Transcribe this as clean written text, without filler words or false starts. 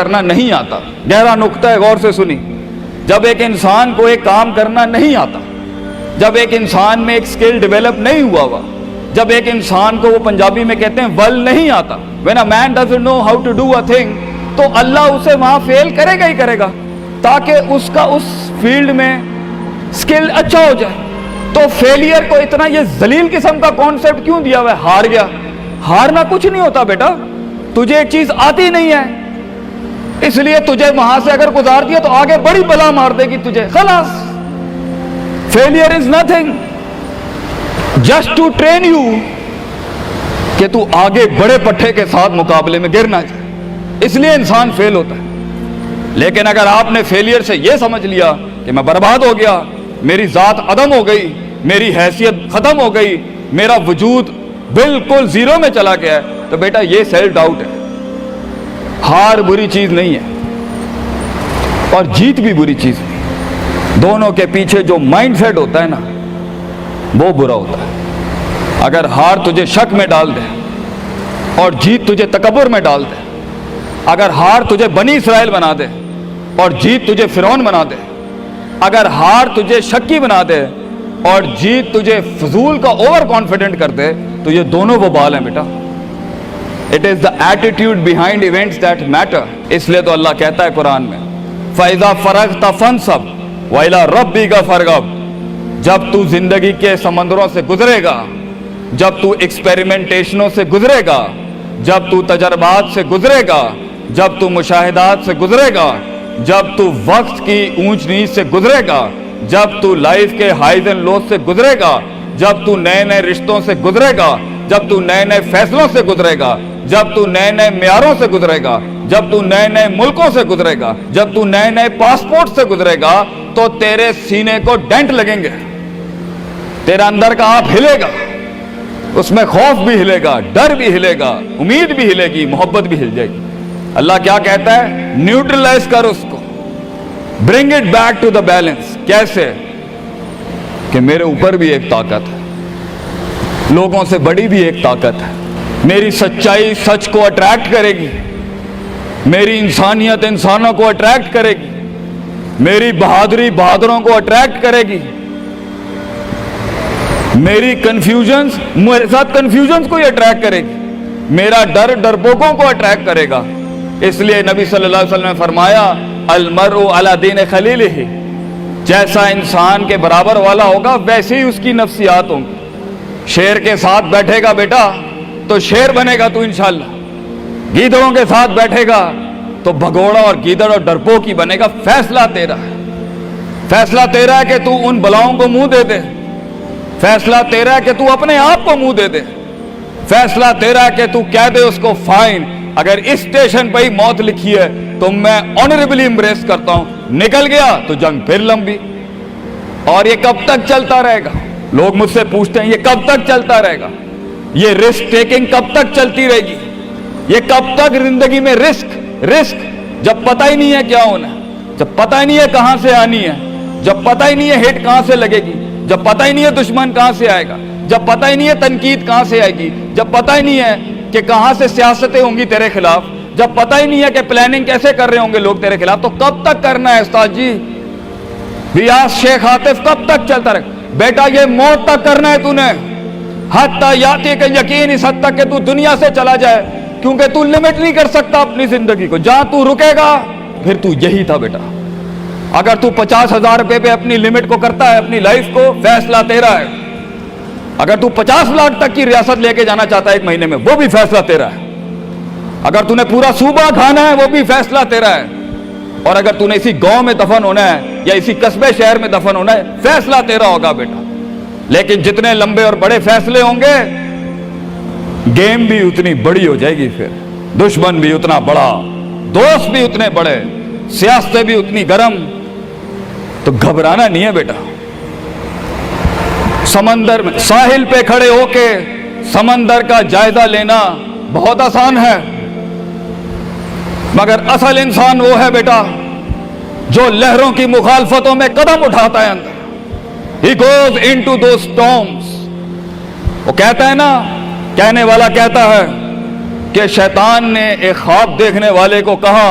کرنا نہیں آتا. گہرا نقطہ ہے, غور سے سنی. جب ایک انسان کو ایک کام کرنا نہیں آتا, جب ایک انسان میں ایک سکل ڈیولپ نہیں ہوا, جب ایک انسان کو, وہ پنجابی میں کہتے ہیں ول نہیں آتا, when a man doesn't know how to do a thing, تو اللہ اسے وہاں فیل کرے گا ہی کرے گا تاکہ اس کا اس فیلڈ میں سکل اچھا ہو جائے. تو فیلئر کو اتنا یہ ذلیل قسم کا کانسیپٹ کیوں دیا ہوا ہے؟ ہار گیا. ہارنا کچھ نہیں ہوتا بیٹا, تجھے ایک چیز آتی نہیں ہے اس لیے تجھے وہاں سے اگر گزار دیا تو آگے بڑی بلا مار دے گی تجھے, خلاص. Failure is nothing, just to train you کہ تو آگے بڑے پٹھے کے ساتھ مقابلے میں گر نہ جائے, اس لیے انسان فیل ہوتا ہے. لیکن اگر آپ نے فیلئر سے یہ سمجھ لیا کہ میں برباد ہو گیا, میری ذات عدم ہو گئی, میری حیثیت ختم ہو گئی, میرا وجود بالکل زیرو میں چلا گیا ہے, تو بیٹا یہ سیلف ڈاؤٹ ہے. ہار بری چیز نہیں ہے اور جیت بھی بری چیز نہیں, دونوں کے پیچھے جو مائنڈ سیٹ ہوتا ہے نا وہ برا ہوتا ہے. اگر ہار تجھے شک میں ڈال دے اور جیت تجھے تکبر میں ڈال دے, اگر ہار تجھے بنی اسرائیل بنا دے اور جیت تجھے فرعون بنا دے, اگر ہار تجھے شکی بنا دے اور جیت تجھے فضول کا اوور کانفیڈنٹ کر دے, تو یہ دونوں وبال ہیں بیٹا. It is the attitude behind events that matter. اس لیے تو اللہ کہتا ہے قرآن میں فَإِذَا فَرَغْتَ فَانْصَبْ وَإِلَىٰ رَبِّكَ فَارْغَب. جب تو زندگی کے سمندروں سے گزرے گا, جب تو ایکسپیریمنٹیشنوں سے گزرے گا, جب تو تجربات سے گزرے گا, جب تو مشاہدات سے گزرے گا, جب تو وقت کی اونچ نیچ سے گزرے گا, جب تو لائف کے ہائیز اینڈ لوز سے گزرے گا, جب تو نئے نئے رشتوں سے گزرے گا, جب تو نئے نئے فیصلوں سے گزرے گا, جب تو نئے نئے معیاروں سے گزرے گا, جب تو نئے نئے ملکوں سے گزرے گا, جب تو نئے نئے پاسپورٹ سے گزرے گا, تو تیرے سینے کو ڈینٹ لگیں گے, تیرا اندر کا آپ ہلے گا, اس میں خوف بھی ہلے گا, ڈر بھی ہلے گا, امید بھی ہلے گی, محبت بھی ہل جائے گی. اللہ کیا کہتا ہے؟ نیوٹرلائز کر اس کو, bring it back to the balance. کیسے؟ کہ میرے اوپر بھی ایک طاقت ہے, لوگوں سے بڑی بھی ایک طاقت ہے, میری سچائی سچ کو اٹریکٹ کرے گی, میری انسانیت انسانوں کو اٹریکٹ کرے گی, میری بہادری بہادروں کو اٹریکٹ کرے گی, میری کنفیوژنز میرے ساتھ کنفیوژنز کو ہی اٹریکٹ کرے گی, میرا ڈر ڈرپوکوں کو اٹریکٹ کرے گا. اس لیے نبی صلی اللہ علیہ وسلم نے فرمایا المرء علی دین خلیلہ, جیسا انسان کے برابر والا ہوگا ویسے ہی اس کی نفسیات ہوں گی. شیر کے ساتھ بیٹھے گا بیٹا تو شیر بنے گا تو انشاءاللہ, گیدڑوں کے ساتھ بیٹھے گا تو بھگوڑا اور گیدڑ اور ڈرپوک ہی بنے گا. فیصلہ تیرا ہے, فیصلہ تیرا ہے کہ تو ان بلاؤں کو منہ دے دے, فیصلہ تیرا ہے کہ تو اپنے آپ کو منہ دے دے, فیصلہ تیرا ہے کہ تو کہہ دے اس کو فائن, اگر اس اسٹیشن پہ ہی موت لکھی ہے تو میں آنریبلی امبریس کرتا ہوں, نکل گیا تو جنگ پھر لمبی. اور یہ کب تک چلتا رہے گا؟ لوگ مجھ سے پوچھتے ہیں یہ کب تک چلتا رہے گا, یہ رسک ٹیکنگ کب تک چلتی رہے گی, یہ کب تک زندگی میں رسک جب پتہ ہی نہیں ہے کیا ہونا ہے, جب پتہ ہی نہیں ہے کہاں سے آنی ہے, جب پتہ ہی نہیں ہے ہٹ کہاں سے لگے گی, جب پتہ ہی نہیں ہے دشمن کہاں سے آئے گا, جب پتہ ہی نہیں ہے تنقید کہاں سے آئے گی, جب پتہ ہی نہیں ہے کہ کہاں سے سیاستیں ہوں گی تیرے خلاف, جب پتہ ہی نہیں ہے کہ پلاننگ کیسے کر رہے ہوں گے لوگ تیرے خلاف, تو کب تک کرنا ہے استاد جی؟ ریاض شیخ عاطف کب تک چلتا رہے؟ بیٹا یہ موت تک کرنا ہے تو نے, حتیٰ یاتی کا یقین, اس حد تک کہ تو دنیا سے چلا جائے, کیونکہ تو لمٹ نہیں کر سکتا اپنی زندگی کو. جہاں تو رکے گا پھر تو یہی تھا بیٹا. اگر تو 50,000 روپے پہ اپنی لمٹ کو کرتا ہے اپنی لائف کو, فیصلہ تیرا ہے. اگر تو 50 لاکھ تک کی ریاست لے کے جانا چاہتا ہے ایک مہینے میں, وہ بھی فیصلہ تیرا ہے. اگر تو نے پورا صوبہ کھانا ہے وہ بھی فیصلہ تیرا ہے. اور اگر تو نے اسی گاؤں میں دفن ہونا ہے یا اسی قصبے شہر میں دفن ہونا ہے, فیصلہ تیرا ہوگا بیٹا. لیکن جتنے لمبے اور بڑے فیصلے ہوں گے, گیم بھی اتنی بڑی ہو جائے گی, پھر دشمن بھی اتنا بڑا, دوست بھی اتنے بڑے, سیاستیں بھی اتنی گرم. تو گھبرانا نہیں ہے بیٹا. سمندر میں ساحل پہ کھڑے ہو کے سمندر کا جائزہ لینا بہت آسان ہے, مگر اصل انسان وہ ہے بیٹا جو لہروں کی مخالفتوں میں قدم اٹھاتا ہے اندر. He goes into those storms. وہ کہتا ہے نا, کہنے والا کہتا ہے کہ شیطان نے ایک خواب دیکھنے والے کو کہا